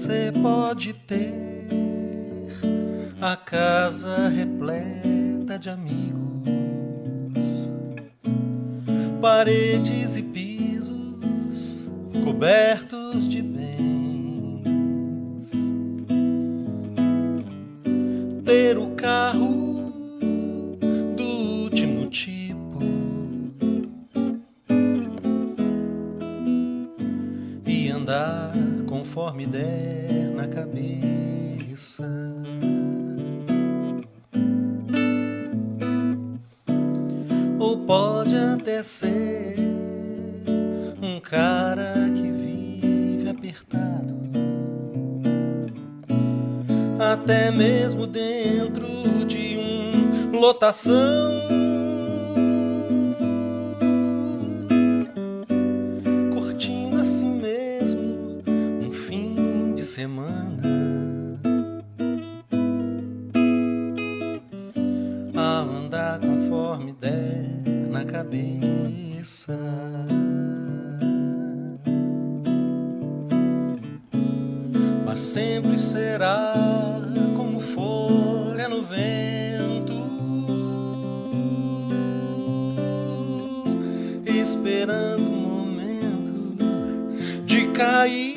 Você pode ter a casa repleta de amigos, paredes e pisos cobertos de bens, ter o carro do último tipo e andar conforme der na cabeça. Ou pode até ser um cara que vive apertado, até mesmo dentro de lotação. Curtindo assim mesmo um fim de semana, a andar conforme der na cabeça. Mas sempre será como folha no vento, esperando o momento de cair.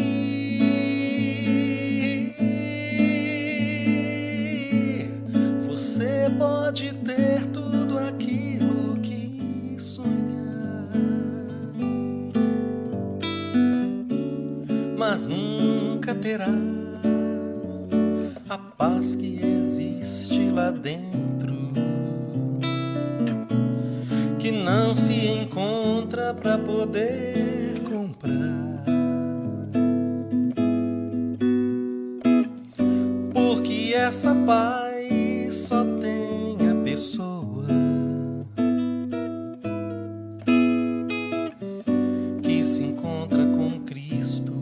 Você pode ter tudo aquilo que sonhar, mas nunca terá a paz que existe lá dentro, que não se encontra pra poder comprar. Porque essa paz só tem a pessoa que se encontra com Cristo.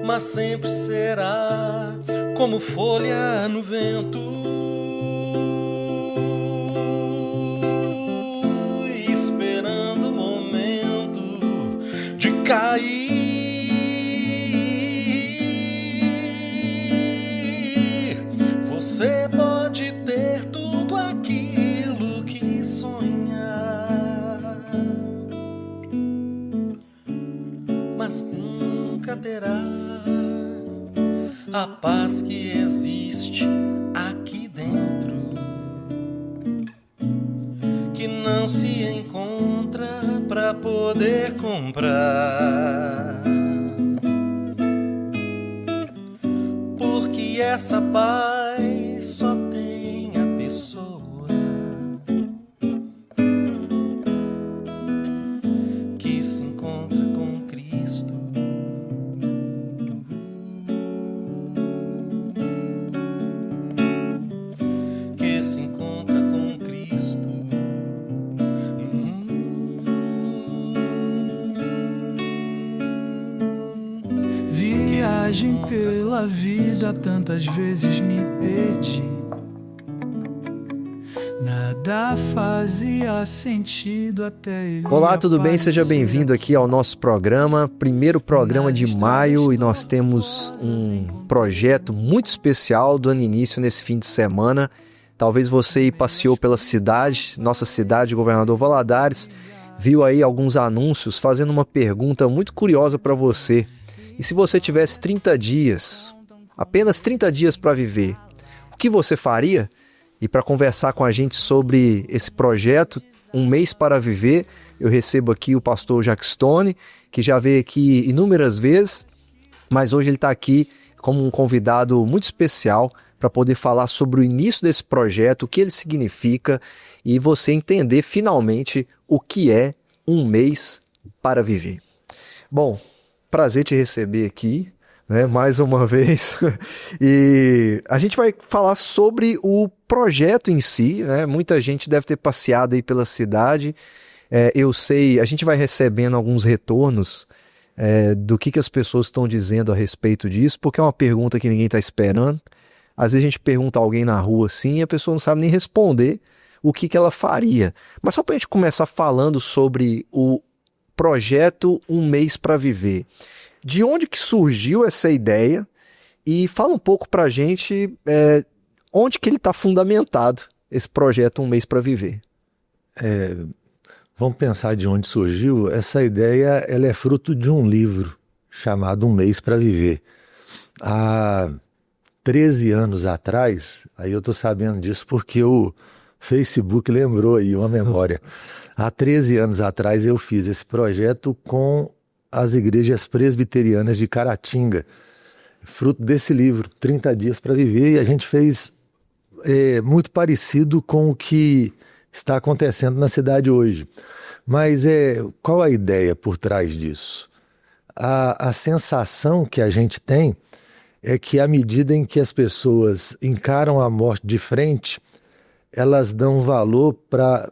Mas sempre será como folha no vento, esperando o momento de cair. Você pode ter tudo aquilo que sonhar, mas nunca terá a paz que existe aqui dentro, que não se encontra pra poder comprar. Porque essa paz só tem a pessoa que se encontra com Cristo. Se encontra com Cristo. Viagem pela vida tantas vezes me perdi, nada fazia sentido até ele. Olá, tudo bem? Seja bem-vindo aqui ao nosso programa, primeiro programa de maio, e nós temos um projeto muito especial dando início nesse fim de semana. Talvez você passeou pela cidade, nossa cidade, Governador Valadares, viu aí alguns anúncios fazendo uma pergunta muito curiosa para você. E se você tivesse 30 dias, apenas 30 dias para viver, o que você faria? E para conversar com a gente sobre esse projeto, Um Mês para Viver, eu recebo aqui o pastor Jack Stone, que já veio aqui inúmeras vezes, mas hoje ele está aqui como um convidado muito especial para poder falar sobre o início desse projeto, o que ele significa e você entender finalmente o que é Um Mês para Viver. Bom, prazer te receber aqui, né, mais uma vez. E a gente vai falar sobre o projeto em si, né? Muita gente deve ter passeado aí pela cidade. Eu sei, a gente vai recebendo alguns retornos do que as pessoas estão dizendo a respeito disso, porque é uma pergunta que ninguém está esperando. Às vezes a gente pergunta a alguém na rua assim e a pessoa não sabe nem responder o que ela faria. Mas só para a gente começar falando sobre o projeto Um Mês para Viver. De onde que surgiu essa ideia? E fala um pouco para a gente onde que ele está fundamentado, esse projeto Um Mês para Viver. Vamos pensar de onde surgiu. Essa ideia ela é fruto de um livro chamado Um Mês para Viver. Há 13 anos atrás, aí eu estou sabendo disso porque o Facebook lembrou aí uma memória. Há 13 anos atrás eu fiz esse projeto com as igrejas presbiterianas de Caratinga, fruto desse livro, 30 Dias para Viver, e a gente fez muito parecido com o que está acontecendo na cidade hoje. Mas qual a ideia por trás disso? A sensação que a gente tem é que à medida em que as pessoas encaram a morte de frente, elas dão valor para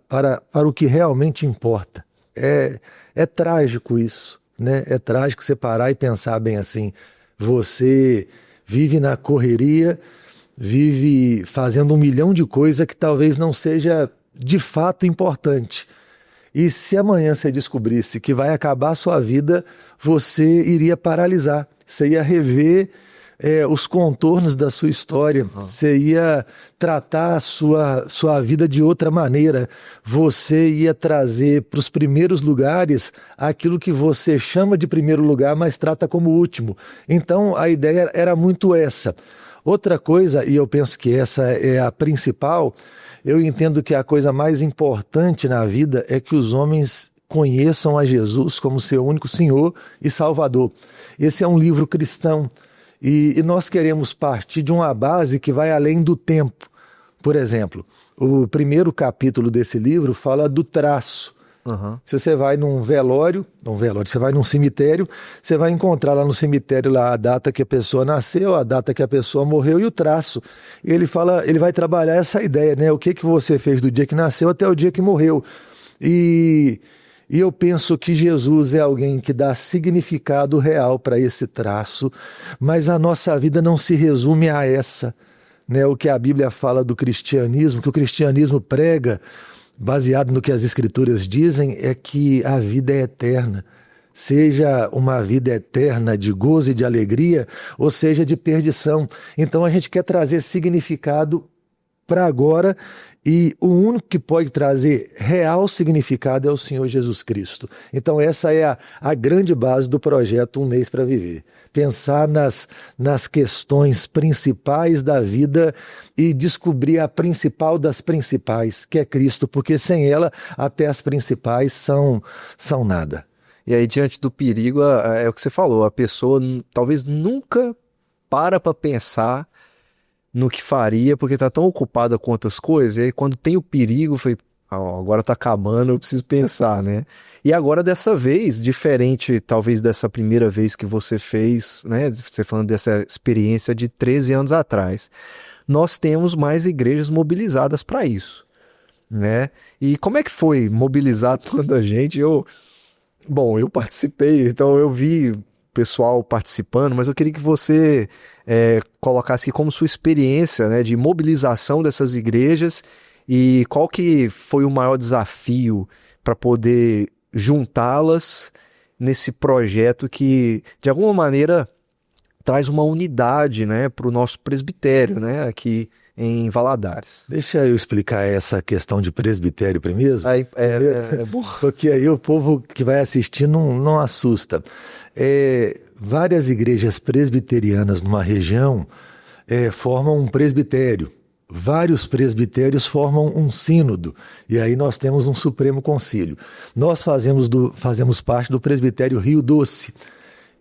o que realmente importa. É trágico isso, né? É trágico você parar e pensar bem assim, você vive na correria, vive fazendo 1 milhão de coisas que talvez não seja de fato importante. E se amanhã você descobrisse que vai acabar a sua vida, você iria paralisar, você ia rever os contornos da sua história, você ia tratar a sua vida de outra maneira, você ia trazer para os primeiros lugares aquilo que você chama de primeiro lugar, mas trata como último. Então a ideia era muito essa. Outra coisa, e eu penso que essa é a principal, eu entendo que a coisa mais importante na vida é que os homens conheçam a Jesus como seu único Senhor e Salvador. Esse é um livro cristão e nós queremos partir de uma base que vai além do tempo. Por exemplo, o primeiro capítulo desse livro fala do traço. Uhum. Se você vai num velório, você vai num cemitério, você vai encontrar lá no cemitério lá a data que a pessoa nasceu, a data que a pessoa morreu e o traço. E ele vai trabalhar essa ideia, né? O que você fez do dia que nasceu até o dia que morreu. E eu penso que Jesus é alguém que dá significado real para esse traço, mas a nossa vida não se resume a essa, né? O que a Bíblia fala do cristianismo, que o cristianismo prega, baseado no que as Escrituras dizem, é que a vida é eterna. Seja uma vida eterna de gozo e de alegria, ou seja de perdição. Então a gente quer trazer significado para agora, e o único que pode trazer real significado é o Senhor Jesus Cristo. Então essa é a grande base do projeto Um Mês para Viver. Pensar nas questões principais da vida e descobrir a principal das principais, que é Cristo, porque sem ela até as principais são nada. E aí, diante do perigo, é o que você falou, a pessoa talvez nunca para pensar no que faria, porque está tão ocupada com outras coisas, e aí quando tem o perigo, agora está acabando, eu preciso pensar, né? E agora dessa vez, diferente talvez dessa primeira vez que você fez, né? Você falando dessa experiência de 13 anos atrás, nós temos mais igrejas mobilizadas para isso, né? E como é que foi mobilizar tanta gente? Eu participei, então eu vi pessoal participando, mas eu queria que você colocasse aqui como sua experiência, né, de mobilização dessas igrejas e qual que foi o maior desafio para poder juntá-las nesse projeto que, de alguma maneira, traz uma unidade, né, para o nosso presbitério, né, aqui em Valadares. Deixa eu explicar essa questão de presbitério primeiro. É bom. Porque aí o povo que vai assistir não assusta. Várias igrejas presbiterianas numa região formam um presbitério. Vários presbitérios formam um sínodo. E aí nós temos um Supremo Concílio. Nós fazemos parte do presbitério Rio Doce.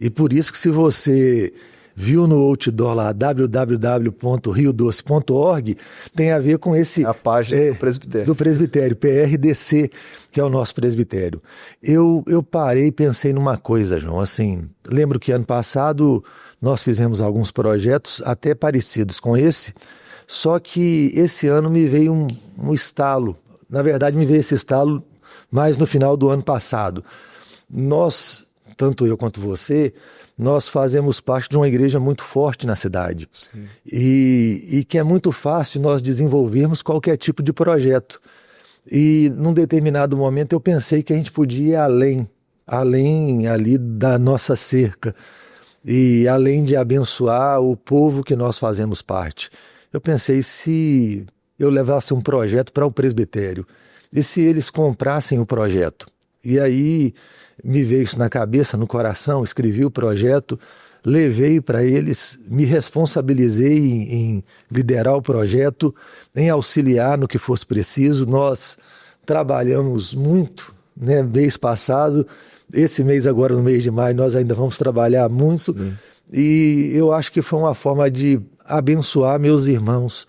E por isso que se você viu no outdoor lá, www.riodoce.org, tem a ver com a página do presbitério, PRDC, que é o nosso presbitério. Eu parei e pensei numa coisa, João, assim, lembro que ano passado nós fizemos alguns projetos até parecidos com esse, só que esse ano me veio um estalo, na verdade me veio esse estalo mais no final do ano passado. Nós, tanto eu quanto você, nós fazemos parte de uma igreja muito forte na cidade. E que é muito fácil nós desenvolvermos qualquer tipo de projeto. E num determinado momento eu pensei que a gente podia ir além ali da nossa cerca, e além de abençoar o povo que nós fazemos parte. Eu pensei, se eu levasse um projeto para o presbitério, e se eles comprassem o projeto? E aí me veio isso na cabeça, no coração, escrevi o projeto, levei para eles, me responsabilizei em liderar o projeto, em auxiliar no que fosse preciso. Nós trabalhamos muito, né, mês passado, esse mês agora, no mês de maio, nós ainda vamos trabalhar muito. E eu acho que foi uma forma de abençoar meus irmãos.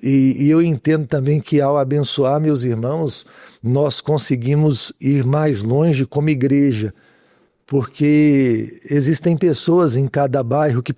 E eu entendo também que ao abençoar meus irmãos, nós conseguimos ir mais longe como igreja, porque existem pessoas em cada bairro que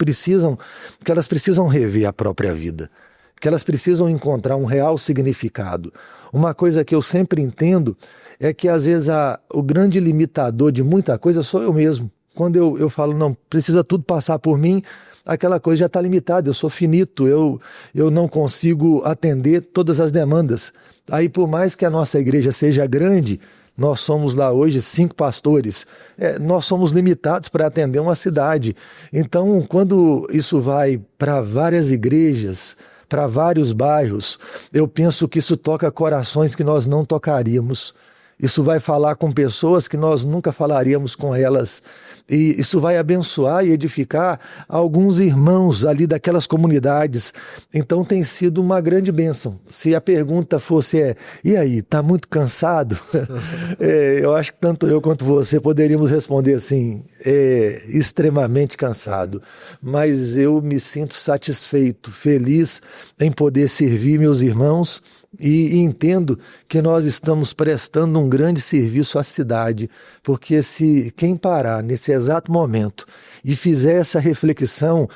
elas precisam rever a própria vida, que elas precisam encontrar um real significado. Uma coisa que eu sempre entendo é que às vezes o grande limitador de muita coisa sou eu mesmo. Quando eu falo, não, precisa tudo passar por mim, aquela coisa já está limitada, eu sou finito, eu não consigo atender todas as demandas. Aí, por mais que a nossa igreja seja grande, nós somos lá hoje 5 pastores, nós somos limitados para atender uma cidade. Então, quando isso vai para várias igrejas, para vários bairros, eu penso que isso toca corações que nós não tocaríamos. Isso vai falar com pessoas que nós nunca falaríamos com elas. E isso vai abençoar e edificar alguns irmãos ali daquelas comunidades. Então tem sido uma grande bênção. Se a pergunta fosse, e aí, está muito cansado? Eu acho que tanto eu quanto você poderíamos responder assim, extremamente cansado. Mas eu me sinto satisfeito, feliz em poder servir meus irmãos. E entendo que nós estamos prestando um grande serviço à cidade, porque se quem parar nesse exato momento e fizer essa reflexão,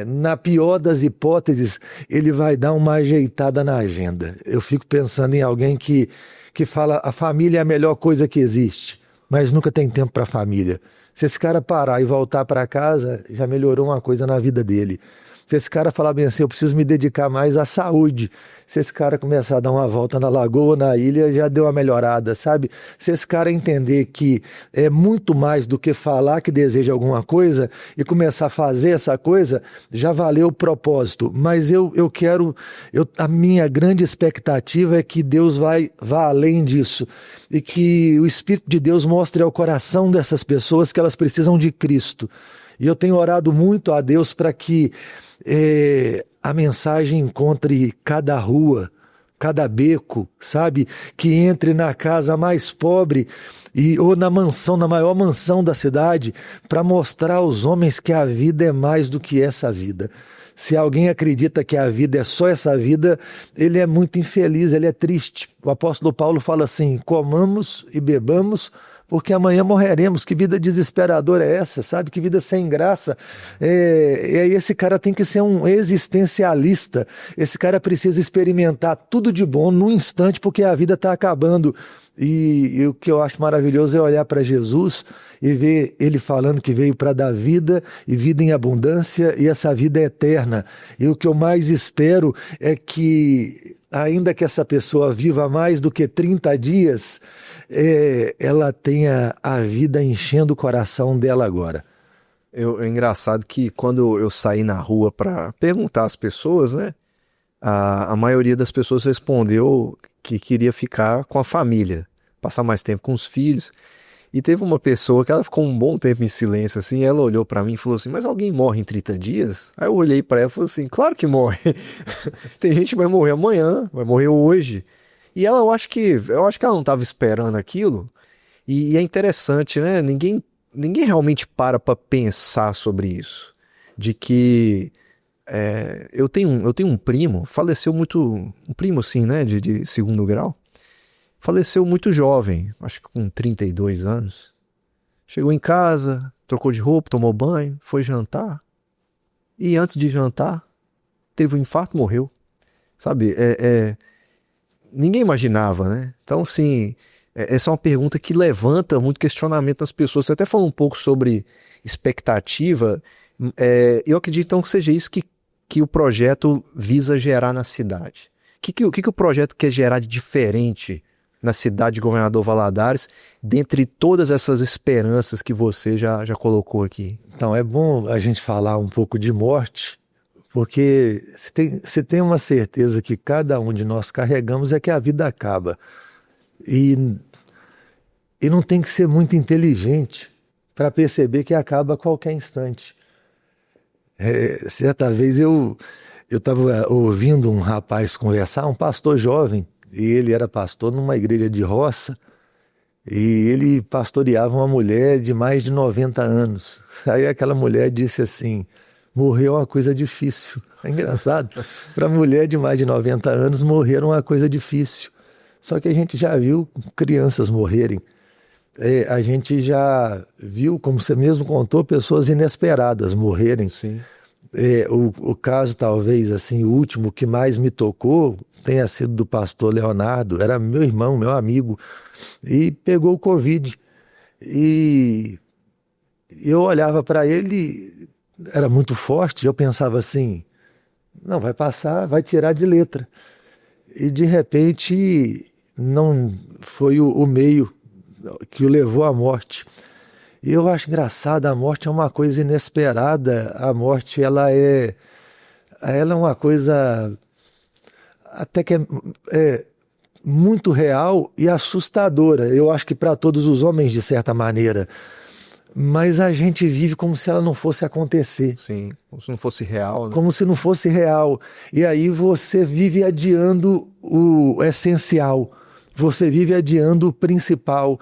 na pior das hipóteses, ele vai dar uma ajeitada na agenda. Eu fico pensando em alguém que fala, a família é a melhor coisa que existe, mas nunca tem tempo para a família. Se esse cara parar e voltar para casa, já melhorou uma coisa na vida dele. Se esse cara falar bem assim, eu preciso me dedicar mais à saúde. Se esse cara começar a dar uma volta na lagoa, na ilha, já deu uma melhorada, sabe? Se esse cara entender que é muito mais do que falar que deseja alguma coisa e começar a fazer essa coisa, já valeu o propósito. Mas a minha grande expectativa é que Deus vá além disso e que o Espírito de Deus mostre ao coração dessas pessoas que elas precisam de Cristo. E eu tenho orado muito a Deus para que a mensagem encontre cada rua, cada beco, sabe? Que entre na casa mais pobre ou na mansão, na maior mansão da cidade, para mostrar aos homens que a vida é mais do que essa vida. Se alguém acredita que a vida é só essa vida, ele é muito infeliz, ele é triste. O apóstolo Paulo fala assim, comamos e bebamos, porque amanhã morreremos. Que vida desesperadora é essa, sabe? Que vida sem graça. E aí esse cara tem que ser um existencialista. Esse cara precisa experimentar tudo de bom no instante, porque a vida está acabando. E o que eu acho maravilhoso é olhar para Jesus e ver ele falando que veio para dar vida e vida em abundância, e essa vida é eterna. E o que eu mais espero é que, ainda que essa pessoa viva mais do que 30 dias, ela tenha a vida enchendo o coração dela agora. É engraçado que quando eu saí na rua para perguntar às pessoas, né, a maioria das pessoas respondeu que queria ficar com a família, passar mais tempo com os filhos. E teve uma pessoa que ela ficou um bom tempo em silêncio, assim, ela olhou para mim e falou assim, mas alguém morre em 30 dias? Aí eu olhei para ela e falei assim, claro que morre. Tem gente que vai morrer amanhã, vai morrer hoje. E ela, eu acho que ela não estava esperando aquilo. E é interessante, né? Ninguém realmente para pensar sobre isso. De que eu tenho um primo, faleceu muito, um primo assim, né, de segundo grau. Faleceu muito jovem, acho que com 32 anos. Chegou em casa, trocou de roupa, tomou banho, foi jantar. E antes de jantar, teve um infarto, morreu. Sabe, ninguém imaginava, né? Então, assim, essa é uma pergunta que levanta muito questionamento nas pessoas. Você até falou um pouco sobre expectativa. Eu acredito, então, que seja isso que o projeto visa gerar na cidade. O que o projeto quer gerar de diferente na cidade de Governador Valadares, dentre todas essas esperanças que você já colocou aqui? Então, é bom a gente falar um pouco de morte, porque se tem uma certeza que cada um de nós carregamos é que a vida acaba. E não tem que ser muito inteligente para perceber que acaba a qualquer instante. Certa vez eu estava ouvindo um rapaz conversar, um pastor jovem, e ele era pastor numa igreja de roça, e ele pastoreava uma mulher de mais de 90 anos. Aí aquela mulher disse assim: morrer é uma coisa difícil. É engraçado. Para mulher de mais de 90 anos, morrer é uma coisa difícil. Só que a gente já viu crianças morrerem. A gente já viu, como você mesmo contou, pessoas inesperadas morrerem. Sim. O caso, talvez, assim, o último que mais me tocou tenha sido do pastor Leonardo. Era meu irmão, meu amigo, e pegou o Covid. E eu olhava para ele, era muito forte, eu pensava assim: não, vai passar, vai tirar de letra. E de repente não foi o meio que o levou à morte. E eu acho engraçado, a morte é uma coisa inesperada, a morte ela é uma coisa até que é muito real e assustadora, eu acho que para todos os homens de certa maneira, mas a gente vive como se ela não fosse acontecer. Sim, como se não fosse real, né? Como se não fosse real. E aí você vive adiando o essencial, você vive adiando o principal.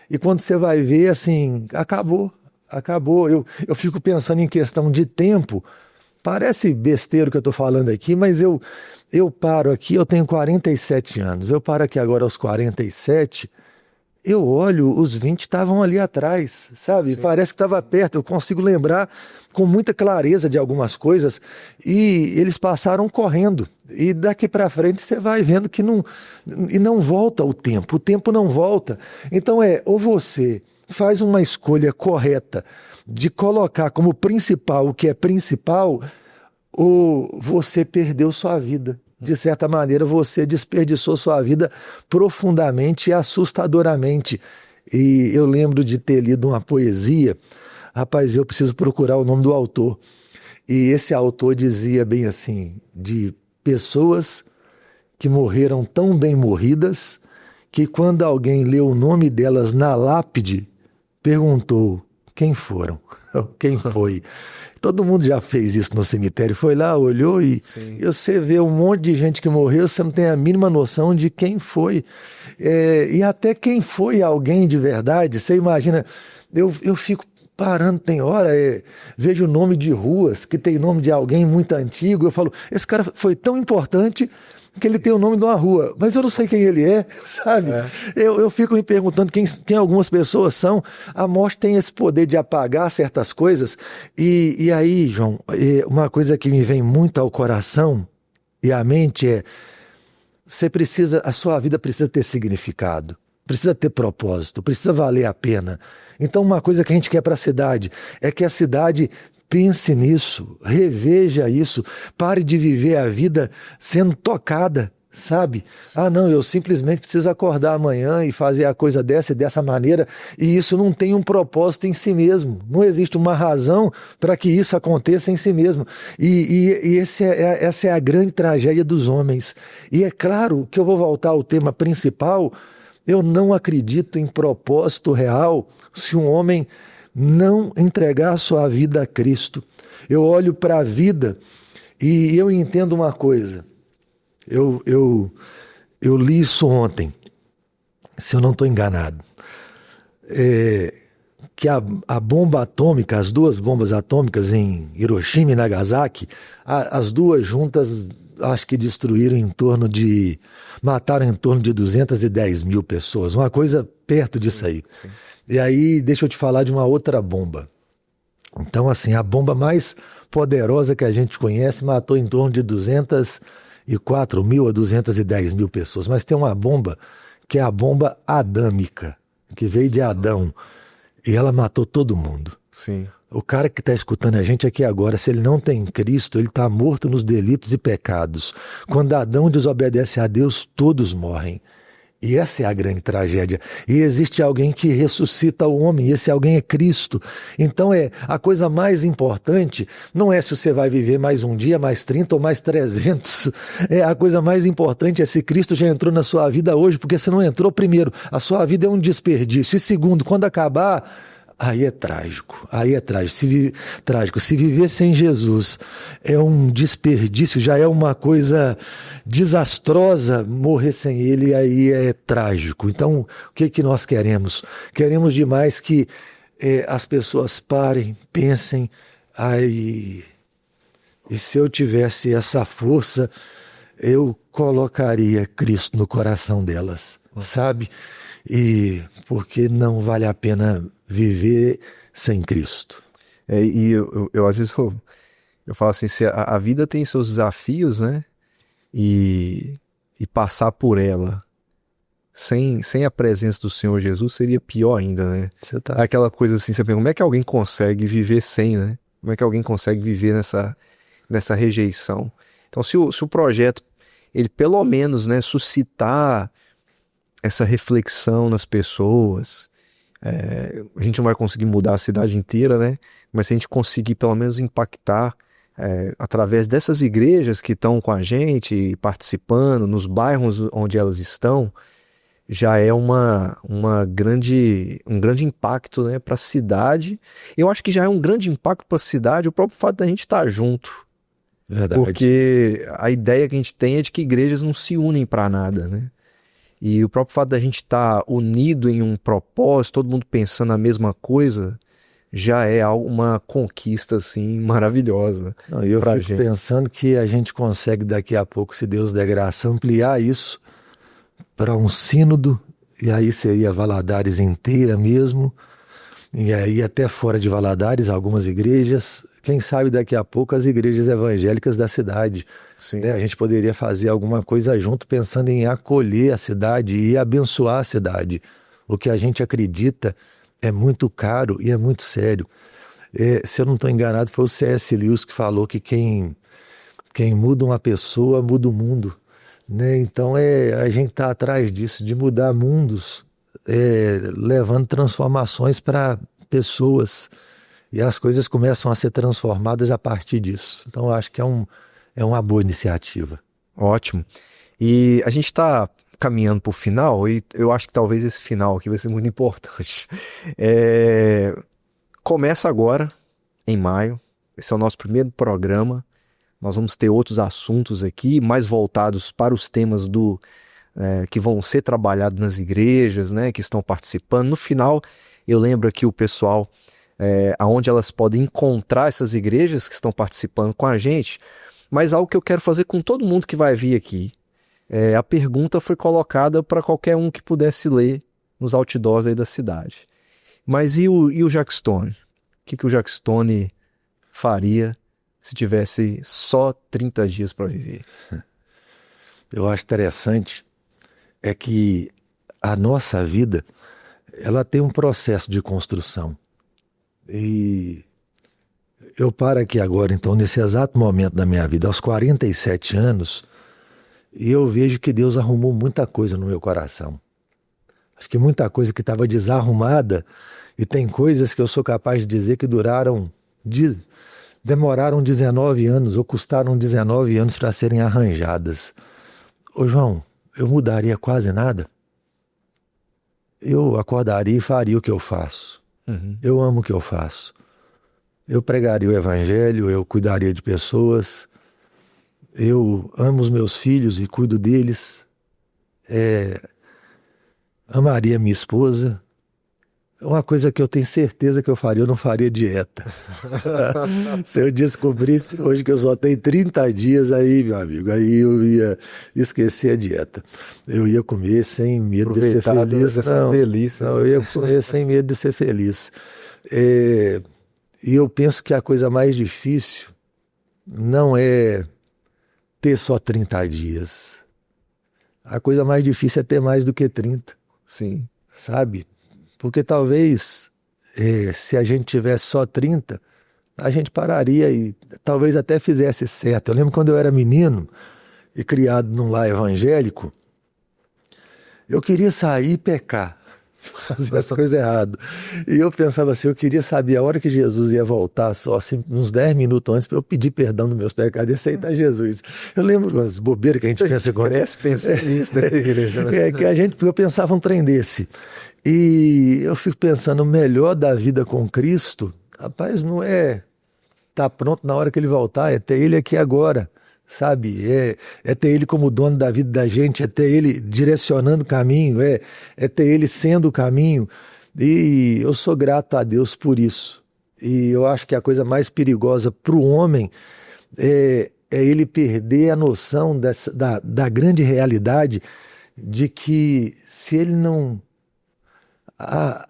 E quando você vai ver, assim, acabou. Eu fico pensando em questão de tempo. Parece besteira o que eu estou falando aqui, mas eu paro aqui, eu tenho 47 anos. Eu paro aqui agora aos 47, eu olho, os 20 estavam ali atrás, sabe? Sim. Parece que estava perto, eu consigo lembrar com muita clareza de algumas coisas e eles passaram correndo. E daqui para frente você vai vendo que não volta o tempo não volta. Então ou você faz uma escolha correta de colocar como principal o que é principal, ou você perdeu sua vida. De certa maneira, você desperdiçou sua vida profundamente e assustadoramente. E eu lembro de ter lido uma poesia. Rapaz, eu preciso procurar o nome do autor. E esse autor dizia bem assim, de pessoas que morreram tão bem morridas, que quando alguém leu o nome delas na lápide, perguntou: quem foram? Quem foi? Todo mundo já fez isso no cemitério, foi lá, olhou e você vê um monte de gente que morreu, você não tem a mínima noção de quem foi. E até quem foi alguém de verdade, você imagina, eu fico parando, tem hora, vejo o nome de ruas que tem nome de alguém muito antigo, eu falo, esse cara foi tão importante que ele tem o nome de uma rua, mas eu não sei quem ele é, sabe? Eu fico me perguntando quem algumas pessoas são. A morte tem esse poder de apagar certas coisas. E aí, João, uma coisa que me vem muito ao coração e à mente a sua vida precisa ter significado, precisa ter propósito, precisa valer a pena. Então uma coisa que a gente quer para a cidade é que a cidade pense nisso, reveja isso, pare de viver a vida sendo tocada, sabe? Ah, não, eu simplesmente preciso acordar amanhã e fazer a coisa dessa e dessa maneira, e isso não tem um propósito em si mesmo, não existe uma razão para que isso aconteça em si mesmo. E essa é a grande tragédia dos homens. E é claro que eu vou voltar ao tema principal, eu não acredito em propósito real se um homem não entregar sua vida a Cristo. Eu olho para a vida e eu entendo uma coisa. Eu li isso ontem, se eu não estou enganado, que a bomba atômica, as duas bombas atômicas em Hiroshima e Nagasaki, as duas juntas acho que mataram em torno de 210 mil pessoas, uma coisa perto disso aí. Sim. E aí, deixa eu te falar de uma outra bomba. Então, assim, a bomba mais poderosa que a gente conhece matou em torno de 204 mil a 210 mil pessoas. Mas tem uma bomba que é a bomba adâmica, que veio de Adão. e ela matou todo mundo. Sim. O cara que está escutando a gente aqui agora, se ele não tem Cristo, ele está morto nos delitos e pecados. Quando Adão desobedece a Deus, todos morrem. E essa é a grande tragédia. E existe alguém que ressuscita o homem, e esse alguém é Cristo. Então a coisa mais importante não é se você vai viver mais um dia, mais 30 ou mais 300. A coisa mais importante é se Cristo já entrou na sua vida hoje, porque se não entrou, primeiro, a sua vida é um desperdício. E segundo, quando acabar, aí é trágico. Aí é trágico. Se viver sem Jesus é um desperdício, já é uma coisa desastrosa. Morrer sem ele, aí é trágico. Então, o que nós queremos? Queremos demais que as pessoas parem, pensem, aí, e se eu tivesse essa força, eu colocaria Cristo no coração delas, sabe? E porque não vale a pena viver sem Cristo. E eu às vezes eu falo assim, se a vida tem seus desafios, né? E passar por ela sem a presença do Senhor Jesus seria pior ainda, né? Aquela coisa assim, você pensa, como é que alguém consegue viver sem, né? Como é que alguém consegue viver nessa rejeição? Então, se o projeto, ele pelo menos, né, suscitar essa reflexão nas pessoas, a gente não vai conseguir mudar a cidade inteira, né? Mas se a gente conseguir pelo menos impactar através dessas igrejas que estão com a gente, participando, nos bairros onde elas estão, já é um grande impacto, né, para a cidade. Eu acho que já é um grande impacto para a cidade o próprio fato da gente estar junto. Verdade. Porque a ideia que a gente tem é de que igrejas não se unem para nada, né? E o próprio fato da gente estar unido em um propósito, todo mundo pensando a mesma coisa, já é uma conquista assim maravilhosa. Eu fico pensando que a gente consegue daqui a pouco, se Deus der graça, ampliar isso para um sínodo, e aí seria Valadares inteira mesmo, e aí até fora de Valadares, algumas igrejas, quem sabe daqui a pouco as igrejas evangélicas da cidade. Sim. A gente poderia fazer alguma coisa junto, pensando em acolher a cidade e abençoar a cidade. O que a gente acredita é muito caro e é muito sério. Se eu não estou enganado, foi o C.S. Lewis que falou que quem muda uma pessoa, muda o mundo. Né? Então a gente está atrás disso, de mudar mundos, levando transformações para pessoas. E as coisas começam a ser transformadas a partir disso. Então eu acho que é uma boa iniciativa. Ótimo. E a gente está caminhando para o final, e eu acho que talvez esse final aqui vai ser muito importante. Começa agora, em maio. Esse é o nosso primeiro programa. Nós vamos ter outros assuntos aqui, mais voltados para os temas que vão ser trabalhados nas igrejas, né, que estão participando. No final, eu lembro aqui o pessoal, aonde elas podem encontrar essas igrejas que estão participando com a gente, mas algo que eu quero fazer com todo mundo que vai vir aqui. A pergunta foi colocada para qualquer um que pudesse ler nos outdoors aí da cidade. Mas e o Jack Stone? O que o Jack Stone faria se tivesse só 30 dias para viver? Eu acho interessante que a nossa vida, ela tem um processo de construção. E eu paro aqui agora, então, nesse exato momento da minha vida, aos 47 anos, e eu vejo que Deus arrumou muita coisa no meu coração. Acho que muita coisa que estava desarrumada, e tem coisas que eu sou capaz de dizer que demoraram 19 anos ou custaram 19 anos para serem arranjadas. Ô João, eu mudaria quase nada? Eu acordaria e faria o que eu faço. Uhum. Eu amo o que eu faço. Eu pregaria o evangelho, eu cuidaria de pessoas, eu amo os meus filhos e cuido deles, amaria minha esposa. Uma coisa que eu tenho certeza que eu faria, eu não faria dieta. Se eu descobrisse hoje que eu só tenho 30 dias, aí, meu amigo, aí eu ia esquecer a dieta. Eu ia comer sem medo de ser feliz. Não, eu ia comer sem medo de ser feliz. E eu penso que a coisa mais difícil não é ter só 30 dias. A coisa mais difícil é ter mais do que 30. Sim. Sabe? Porque talvez Se a gente tivesse só 30, a gente pararia e talvez até fizesse certo. Eu lembro quando eu era menino e criado num lar evangélico, eu queria sair e pecar, fazer as coisas erradas. E eu pensava assim, eu queria saber a hora que Jesus ia voltar, só assim, uns 10 minutos antes, para eu pedir perdão dos meus pecados e aceitar Jesus. Eu lembro das bobeiras que a gente pensa agora. Pensa nisso na igreja, né? Eu pensava um trem desse. E eu fico pensando, o melhor da vida com Cristo, rapaz, não é estar pronto na hora que ele voltar, é ter ele aqui agora, sabe? É ter ele como dono da vida da gente, é ter ele direcionando o caminho, é ter ele sendo o caminho. E eu sou grato a Deus por isso. E eu acho que a coisa mais perigosa para o homem é ele perder a noção da grande realidade de que se ele não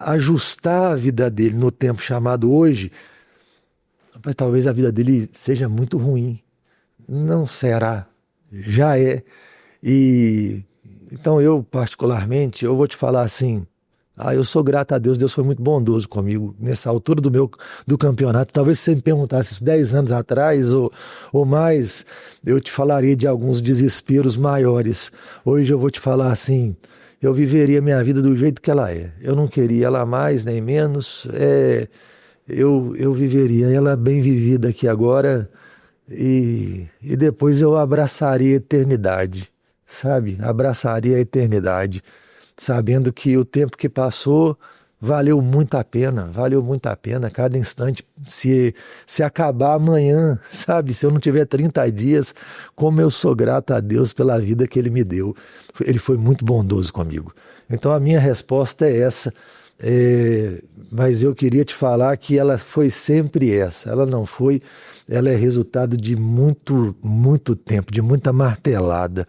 ajustar a vida dele no tempo chamado hoje, talvez a vida dele seja muito ruim. Não será, já é. E então eu particularmente, eu vou te falar assim, eu sou grato a Deus, Deus foi muito bondoso comigo nessa altura do campeonato. Talvez se você me perguntasse isso 10 anos atrás ou mais, eu te falaria de alguns desesperos maiores. Hoje eu vou te falar assim, eu viveria minha vida do jeito que ela é. Eu não queria ela mais nem menos. Eu viveria ela bem vivida aqui agora e depois eu abraçaria a eternidade, sabe? Abraçaria a eternidade, sabendo que o tempo que passou valeu muito a pena cada instante. Se acabar amanhã, sabe? Se eu não tiver 30 dias, como eu sou grato a Deus pela vida que Ele me deu. Ele foi muito bondoso comigo. Então a minha resposta é essa, mas eu queria te falar que ela foi sempre essa. Ela não foi, ela é resultado de muito, muito tempo, de muita martelada,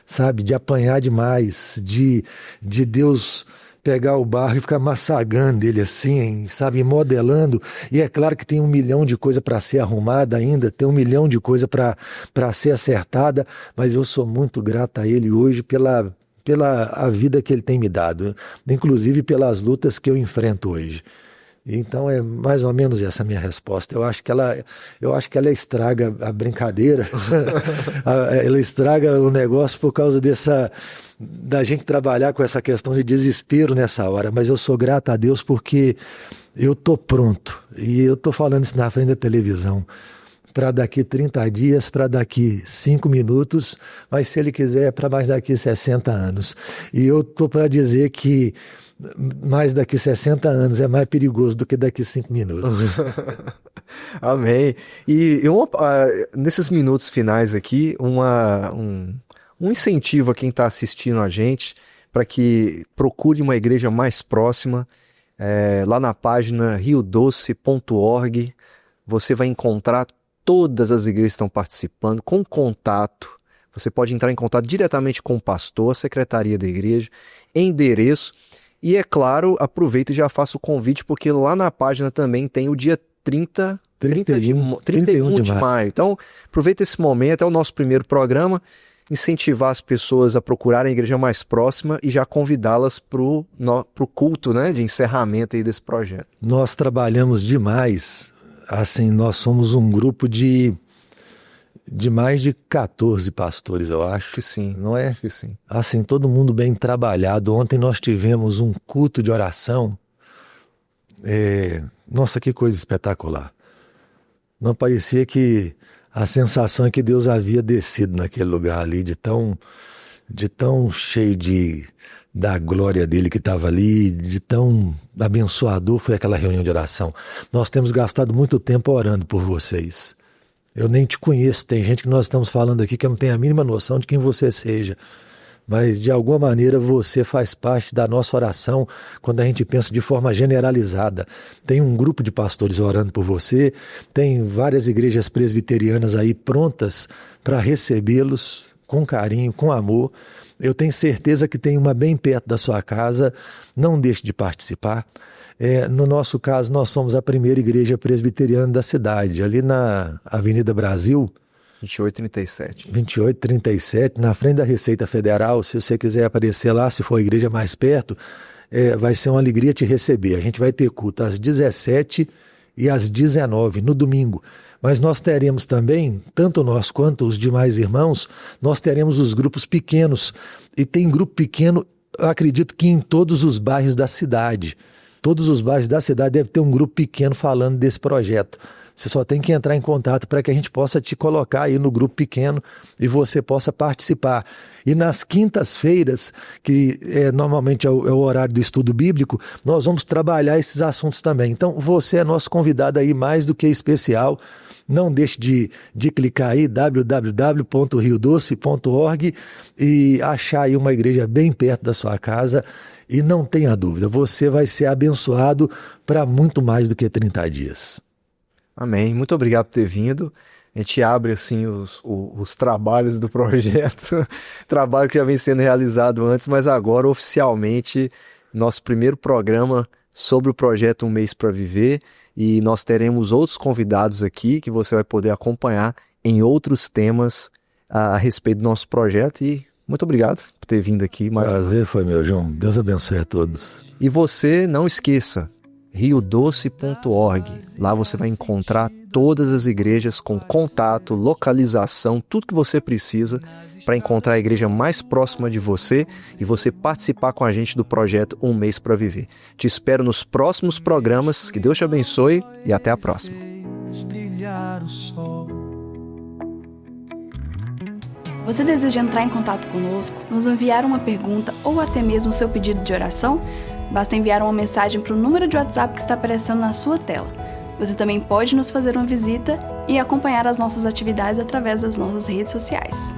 sabe? De apanhar demais, de Deus pegar o barro e ficar massagando ele assim, sabe, modelando. E é claro que tem 1 milhão de coisa para ser arrumada ainda, tem 1 milhão de coisa para ser acertada, mas eu sou muito grato a ele hoje pela a vida que ele tem me dado, inclusive pelas lutas que eu enfrento hoje. Então é mais ou menos essa a minha resposta. Eu acho que ela estraga a brincadeira, ela estraga o negócio por causa da gente trabalhar com essa questão de desespero nessa hora. Mas eu sou grato a Deus porque eu tô pronto. E eu tô falando isso na frente da televisão. Para daqui 30 dias, para daqui 5 minutos, mas se ele quiser, para mais daqui 60 anos. E eu tô para dizer que mais daqui 60 anos é mais perigoso do que daqui 5 minutos. Amém. E nesses minutos finais aqui, um incentivo a quem está assistindo a gente para que procure uma igreja mais próxima. Lá na página riodoce.org você vai encontrar todas as igrejas que estão participando, com contato. Você pode entrar em contato diretamente com o pastor, a secretaria da igreja, endereço. E é claro, aproveita e já faça o convite, porque lá na página também tem o dia 31 de maio. Então, aproveita esse momento, é o nosso primeiro programa, incentivar as pessoas a procurarem a igreja mais próxima e já convidá-las para o culto, né, de encerramento aí desse projeto. Nós trabalhamos demais, assim, nós somos um grupo de mais de 14 pastores, eu acho. Que sim. Não é? Acho que sim. Assim, todo mundo bem trabalhado. Ontem nós tivemos um culto de oração. Nossa, que coisa espetacular. Não parecia que a sensação é que Deus havia descido naquele lugar ali, de tão cheio da glória dele que estava ali, de tão abençoador foi aquela reunião de oração. Nós temos gastado muito tempo orando por vocês. Eu nem te conheço, tem gente que nós estamos falando aqui que eu não tenho a mínima noção de quem você seja, mas de alguma maneira você faz parte da nossa oração quando a gente pensa de forma generalizada. Tem um grupo de pastores orando por você, tem várias igrejas presbiterianas aí prontas para recebê-los com carinho, com amor. Eu tenho certeza que tem uma bem perto da sua casa, não deixe de participar. No nosso caso, nós somos a primeira igreja presbiteriana da cidade, ali na Avenida Brasil. 2837, na frente da Receita Federal. Se você quiser aparecer lá, se for a igreja mais perto, vai ser uma alegria te receber. A gente vai ter culto às 17 e às 19 no domingo. Mas nós teremos também, tanto nós quanto os demais irmãos, nós teremos os grupos pequenos. E tem grupo pequeno, eu acredito que em todos os bairros da cidade. Todos os bairros da cidade devem ter um grupo pequeno falando desse projeto. Você só tem que entrar em contato para que a gente possa te colocar aí no grupo pequeno e você possa participar. E nas quintas-feiras, que normalmente é o horário do estudo bíblico, nós vamos trabalhar esses assuntos também. Então você é nosso convidado aí mais do que especial. Não deixe de clicar aí, www.riodoce.org, e achar aí uma igreja bem perto da sua casa. E não tenha dúvida, você vai ser abençoado para muito mais do que 30 dias. Amém. Muito obrigado por ter vindo. A gente abre assim os trabalhos do projeto, trabalho que já vem sendo realizado antes, mas agora oficialmente nosso primeiro programa sobre o projeto Um Mês para Viver, e nós teremos outros convidados aqui que você vai poder acompanhar em outros temas a respeito do nosso projeto. E muito obrigado por ter vindo aqui. Prazer foi meu, João. Deus abençoe a todos. E você não esqueça, riodoce.org. Lá você vai encontrar todas as igrejas com contato, localização, tudo que você precisa para encontrar a igreja mais próxima de você e você participar com a gente do projeto Um Mês para Viver. Te espero nos próximos programas. Que Deus te abençoe e até a próxima. Você deseja entrar em contato conosco, nos enviar uma pergunta ou até mesmo seu pedido de oração? Basta enviar uma mensagem para o número de WhatsApp que está aparecendo na sua tela. Você também pode nos fazer uma visita e acompanhar as nossas atividades através das nossas redes sociais.